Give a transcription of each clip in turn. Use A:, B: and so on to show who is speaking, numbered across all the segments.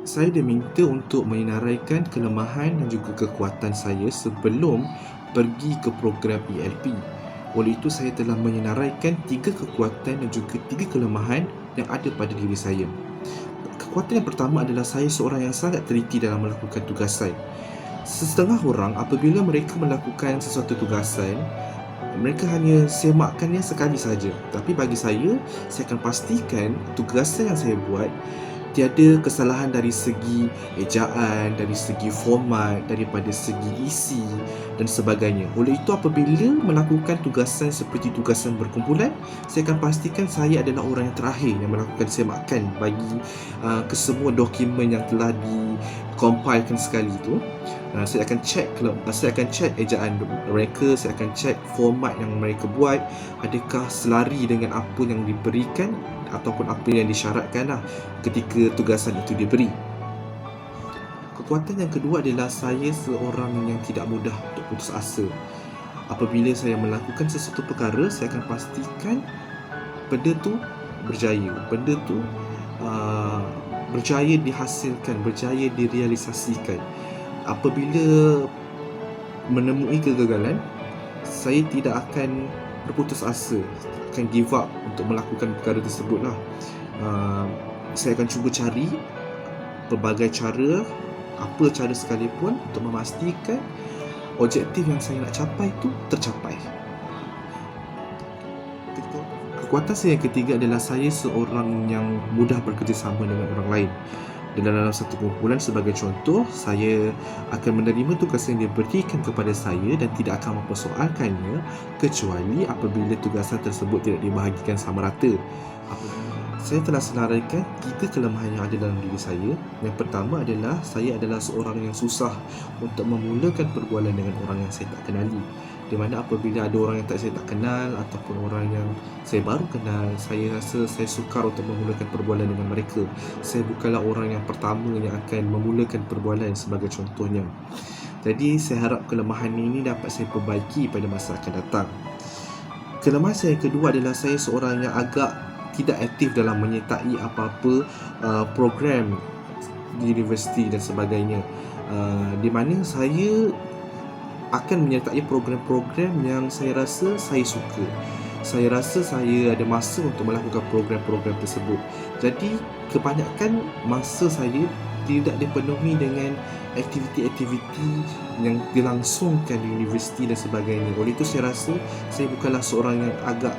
A: Saya diminta untuk menyenaraikan kelemahan dan juga kekuatan saya sebelum pergi ke program ELP. Oleh itu, saya telah menyenaraikan 3 kekuatan dan juga 3 kelemahan yang ada pada diri saya. Kekuatan yang pertama adalah saya seorang yang sangat teliti dalam melakukan tugasan. Setengah orang apabila mereka melakukan sesuatu tugasan, mereka hanya semakkannya sekali saja. Tapi bagi saya akan pastikan tugasan yang saya buat tiada kesalahan dari segi ejaan, dari segi format, daripada segi isi dan sebagainya. Oleh itu, apabila melakukan tugasan seperti tugasan berkumpulan, saya akan pastikan saya adalah orang yang terakhir yang melakukan semakan bagi kesemua dokumen yang telah dicompilekan sekali itu. Saya akan cek ejaan mereka, saya akan cek format yang mereka buat, adakah selari dengan apa yang diberikan ataupun apa yang disyaratkan ketika tugasan itu diberi. Kekuatan yang kedua adalah saya seorang yang tidak mudah untuk putus asa. Apabila saya melakukan sesuatu perkara, saya akan pastikan benda tu berjaya, benda tu berjaya dihasilkan, berjaya direalisasikan. Apabila menemui kegagalan, saya tidak akan berputus asa, akan give up untuk melakukan perkara tersebut lah. Saya akan cuba cari pelbagai cara, apa cara sekalipun untuk memastikan objektif yang saya nak capai itu tercapai. Kekuatan saya yang ketiga adalah saya seorang yang mudah bekerjasama dengan orang lain. Dan dalam satu kumpulan, sebagai contoh, saya akan menerima tugas yang diberikan kepada saya dan tidak akan mempersoalkannya kecuali apabila tugasan tersebut tidak dibahagikan sama rata. Saya telah senaraikan 3 kelemahan yang ada dalam diri saya. Yang pertama adalah saya adalah seorang yang susah untuk memulakan perbualan dengan orang yang saya tak kenali. Di mana apabila ada orang yang saya tak kenal ataupun orang yang saya baru kenal, saya rasa saya sukar untuk memulakan perbualan dengan mereka. Saya bukanlah orang yang pertama yang akan memulakan perbualan sebagai contohnya. Jadi saya harap kelemahan ini dapat saya perbaiki pada masa akan datang. Kelemahan saya yang kedua adalah saya seorang yang agak tidak aktif dalam menyertai apa-apa program di universiti dan sebagainya, di mana saya akan menyertai program-program yang saya rasa saya suka. Saya rasa saya ada masa untuk melakukan program-program tersebut. Jadi kebanyakan masa saya tidak dipenuhi dengan aktiviti-aktiviti yang dilangsungkan di universiti dan sebagainya. Oleh itu saya rasa saya bukanlah seorang yang agak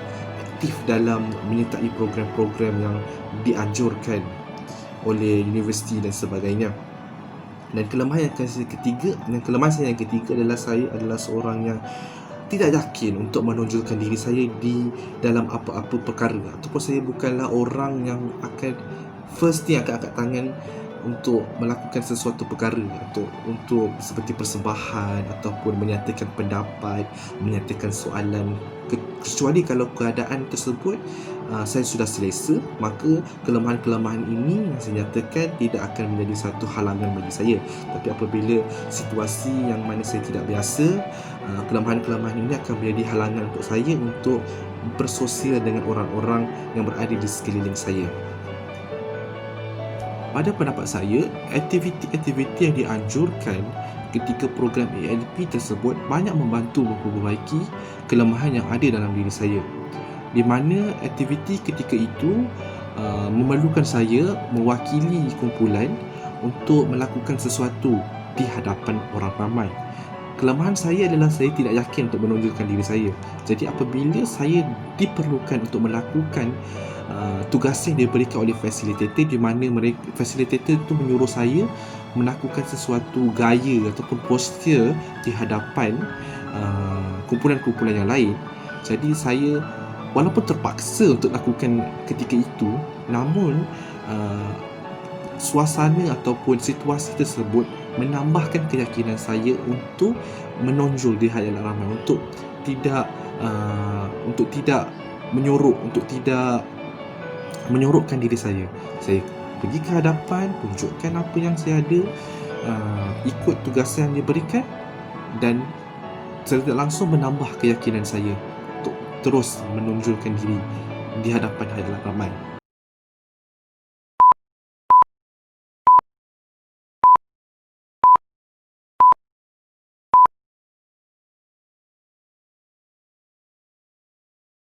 A: aktif dalam menyertai program-program yang dianjurkan oleh universiti dan sebagainya. Dan kelemahan saya yang ketiga adalah saya adalah seorang yang tidak yakin untuk menonjolkan diri saya di dalam apa-apa perkara, ataupun saya bukanlah orang yang akan first yang akan angkat tangan untuk melakukan sesuatu perkara, untuk seperti persembahan ataupun menyatakan pendapat, menyatakan soalan, kecuali kalau keadaan tersebut saya sudah selesa, maka kelemahan-kelemahan ini yang saya nyatakan tidak akan menjadi satu halangan bagi saya. Tapi apabila situasi yang mana saya tidak biasa, kelemahan-kelemahan ini akan menjadi halangan untuk saya untuk bersosial dengan orang-orang yang berada di sekeliling saya. Pada pendapat saya, aktiviti-aktiviti yang dianjurkan ketika program ALP tersebut banyak membantu memperbaiki kelemahan yang ada dalam diri saya, di mana aktiviti ketika itu memerlukan saya mewakili kumpulan untuk melakukan sesuatu di hadapan orang ramai. Kelemahan saya adalah saya tidak yakin untuk menonjolkan diri saya. Jadi apabila saya diperlukan untuk melakukan tugas yang diberikan oleh fasilitator, di mana fasilitator itu menyuruh saya melakukan sesuatu gaya ataupun posture di hadapan kumpulan-kumpulan yang lain, jadi saya walaupun terpaksa untuk lakukan ketika itu, namun suasana ataupun situasi tersebut menambahkan keyakinan saya untuk menonjol di hadapan ramai, untuk tidak menyorokkan diri saya. Saya pergi ke hadapan, tunjukkan apa yang saya ada, ikut tugasan yang diberikan, dan secara langsung menambah keyakinan saya untuk terus menonjolkan diri di hadapan ramai.